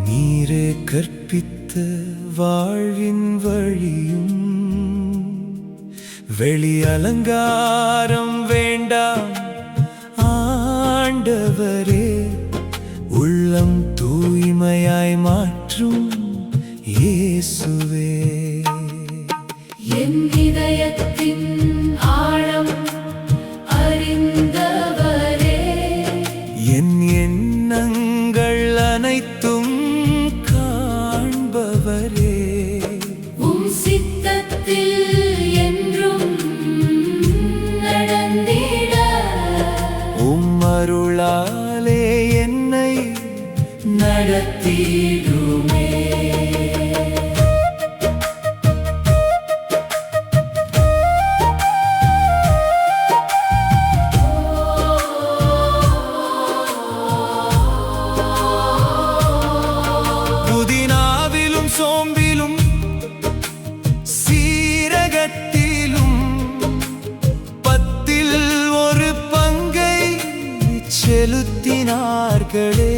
நீரே கற்பித்த வாழ்வின் வழியும் வெளி அலங்காரம் வேண்டாம் ஆண்டவரே, உள்ளம் தூய்மையாய் மாற்றும் இயேசுவே. என் இதயத்தின் ஆழம் அறிந்தவரே, என் எண்ணங்கள் அனைத்தும் காண்பவரே, உம் சித்தத்தில் என்றும் நடந்திட உம் அருளாலே என்னை நடத்திடுமே. புதினாவிலும் சோம்பிலும் சீரகத்திலும் 10ல் ஒரு பங்கை செலுத்தினார்களே.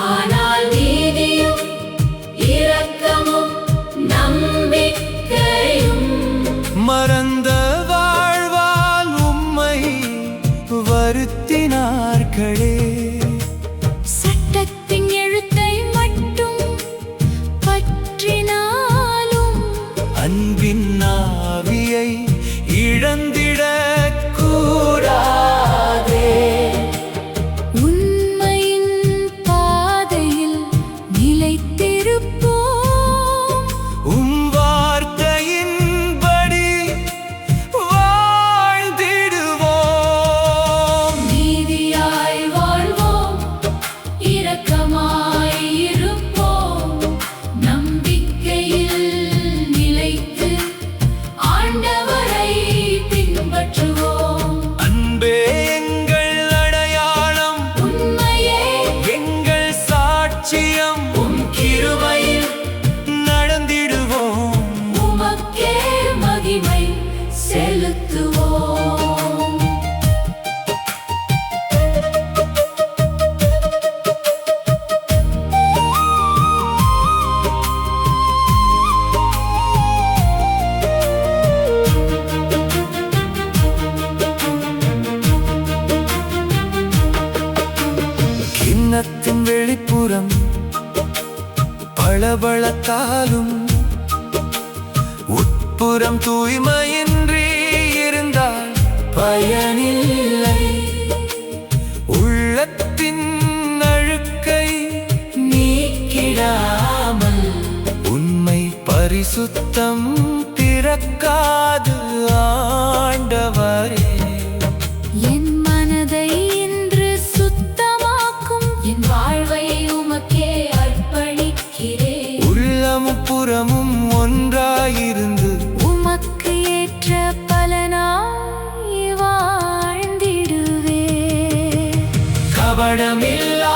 ஆனால் நீதியும் இரக்கமும் நம்பிக்கையும் மறந்த வாழ்வால் உம்மை வருத்தினார்களே. சட்டத்தின் எழுத்தை மட்டும் பற்றினாலும் அன்பின் ஆவியை இழந்திடக் கூடாதே. உண்மையின் பாதையில் நிலைத்திருப்போம், உம் வார்த்தையின்படி வாழ்ந்திடுவோம். நீதியாய் வாழ்வோம், இரக்கமாய் இருப்போம், நம்பிக்கையில் நிலைத்து ஆண்டவரை பின்பற்றுவோம். அன்பே எங்கள் அடையாளம், உண்மையே எங்கள் சாட்சியம், உம் கிருபையில் நடந்திடுவோம். உமக்கே மகிமை செலுத்துவோம். கிண்ணத்தின் வெளிப்புறம் பளபளத்தாலும் உட்புறம் தூய்மையின்றி இருந்தால் பயனில்லை. உள்ளத்தின் அழுக்கை நீக்கிடாமல் உண்மை பரிசுத்தம் பிறக்காது ஆண்டவரே. என் மனதை இன்று சுத்தமாக்கும், என் வாழ்வை உமக்கே அர்ப்பணிக்கிறேன். உள்ளமும் புறமும் ஒன்றாயிருந்து உமக்கு ஏற்ற பலனாய் வாழ்ந்திடுவே. கபடமில்லா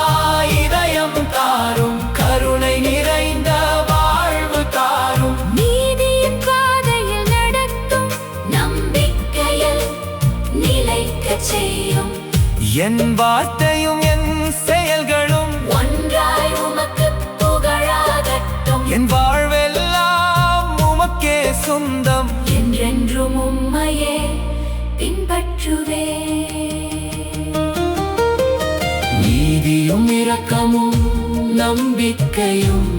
இதயம் தாரும், கருணை நிறைந்த வாழ்வு தாரும். நீதியின் பாதையில் நடத்தும், நம்பிக்கையில் நிலைக்கச் செய்யும். என் வார்த்தையும் என் செயல்களும் ஒன்றாய் உமக்கு புகழாகட்டும். என் வாழ்வெல்லாம் உமக்கே சொந்தம். என்றென்றும் உம்மையே பின்பற்றுவே. நீதியும் இரக்கமும் நம்பிக்கையும்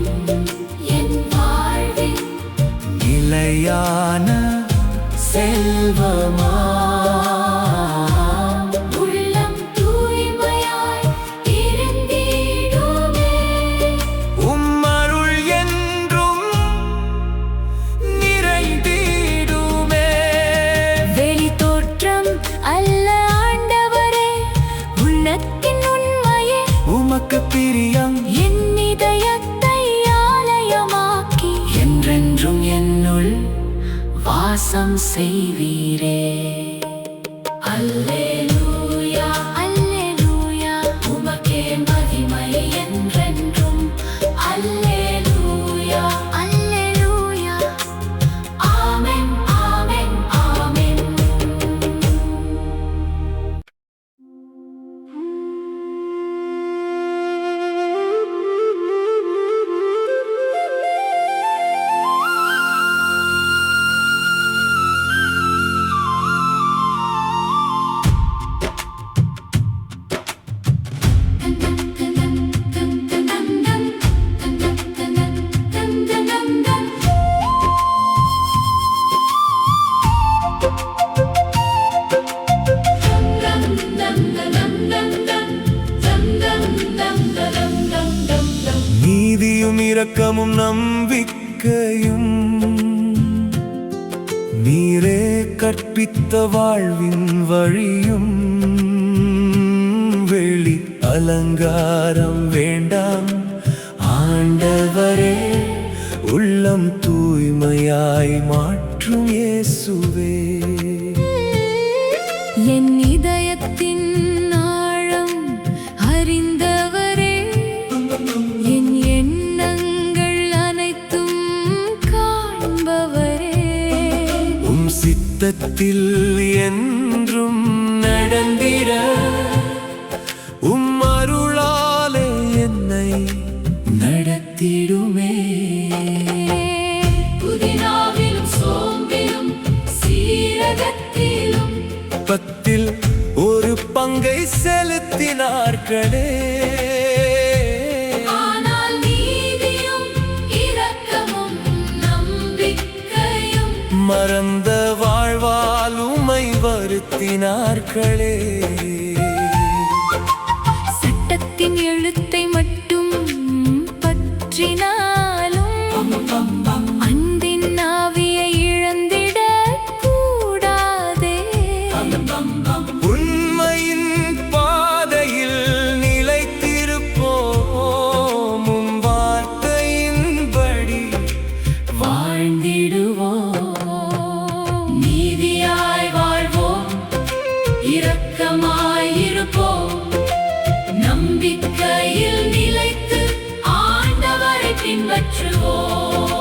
என் வாழ்வில் நிலையான செல்வமா. உள்ளம் தூய்மையாய் இருந்திடுமே. உம் அருள் என்றும் நிறைந்திடுமே. வெளி தோற்றம் அல்ல ஆண்டவரே, உள்ளத்தின் உண்மையே உமக்கு பிரியம் என் இதயத்தை ஆலயமாக்கி என்றென்றும் என்னுள் வாசம் செய்வீரே. அல்லேலூயா, அல்லேலூயா, உமக்கே மகிமை என்றென்றும். அல்லேலூயா, அல்லேலூயா, ஆமென், ஆமென், ஆமென். நீதியும் இரக்கமும் நம்பிக்கையும் நீரே கற்பித்த வாழ்வின் வழியும். வெளி அலங்காரம் வேண்டாம் ஆண்டவரே, உள்ளம் தூய்மையாய் மாற்றும் இயேசுவே. என் இதயத்தின் ஆழம் அறிந்தவரே, என் எண்ணங்கள் அனைத்தும் காண்பவரே. சித்தத்தில் என்றும் நடந்திட அருளாலே என்னை நடத்திடுமே. புதினாவிலும் சோம்பிலும் சீரகத்திலும் 10 ஒரு பங்கை செலுத்தினார்களே. ஆனால் நீதியும் இரக்கமும் நம்பிக்கையும் மறந்த வாழ்வால் உம்மை வருத்தினார்களே. சட்டத்தின் எழுத்தை மட்டும் பற்றினாலும் அன்பின் ஆவியை இழந்திட கூடாதே. உண்மையின் பாதையில் நிலைத்திருப்போம், உம் வார்த்தையின்படி வாழ்ந்திடுவோம். நீதியாய் வாழ்வோம், இரக்கமாய் இருப்போம், நம்பிக்கையில் நிலைத்து ஆண்டவரை பின்பற்றுவோம்.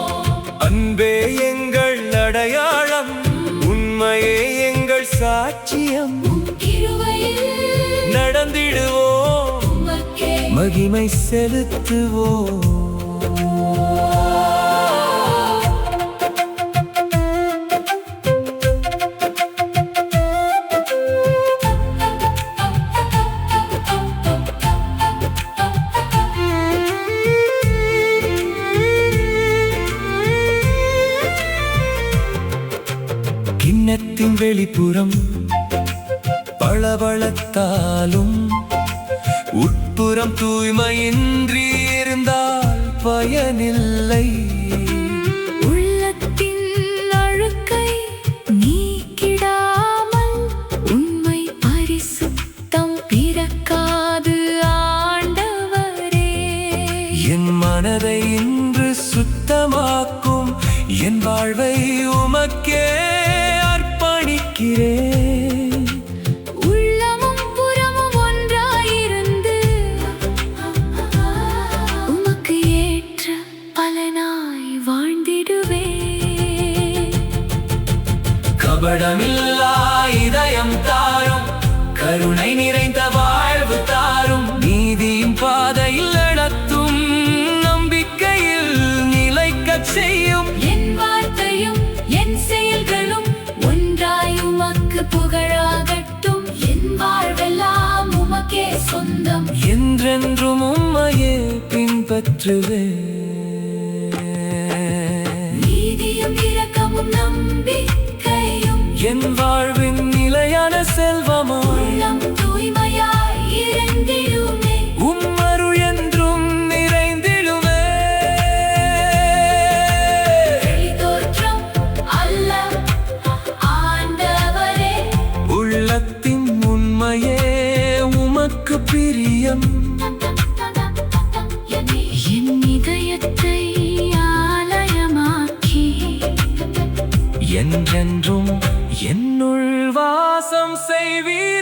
அன்பே எங்கள் அடையாளம், உண்மையே எங்கள் சாட்சியம். கிருபையில் நடந்திடுவோம், உமக்கே மகிமை செலுத்துவோம். கிண்ணத்தின் வெளிப்புறம் பளபளத்தாலும் உட்புறம் தூய்மையின்றி இருந்தால் பயனில்லை. உள்ளத்தின் அழுக்கை நீக்கிடாமல் உண்மை பரிசுத்தம் பிறக்காது ஆண்டவரே. என் மனதை இன்று சுத்தமாக்கும், என் வாழ்வை உமக்கே அர்ப்பணிக்கிறேன். உள்ளமும் புறமும் ஒன்றாயிருந்து உமக்கு ஏற்ற பலனாய் வாழ்ந்திடுவே. கபடமில்லா இதயம் தாரும், கருணை நிறைந்த வாழ்வு தாரும். நீதியின் பாதையில் நடத்தும், நம்பிக்கையில் நிலைக்கச் செய்யும். என் வார்த்தையும் என் செயல்களும் ஒன்றாய் உமக்கு புகழாகட்டும். என் வாழ்வெல்லாம் உமக்கே சொந்தம். என்றென்றும் உம்மையே பின்பற்றுவேன். நீதியும் இரக்கமும் நம்பிக்கையும் என் வாழ்வின் நிலையான செல்வமா உள்ளம் தூய்மையாய் இருந்திடுமே. உம்மருள் என்றும் நிறைந்திடுமே. வெளித்தோற்றம் அல்ல ஆண்டவரே, உள்ளத்தின் உண்மையே உமக்கு பிரியம். என் இதயத்தை ஆலயமாக்கி என்றென்றும் என்னுள் வாசம் செய்வீர்.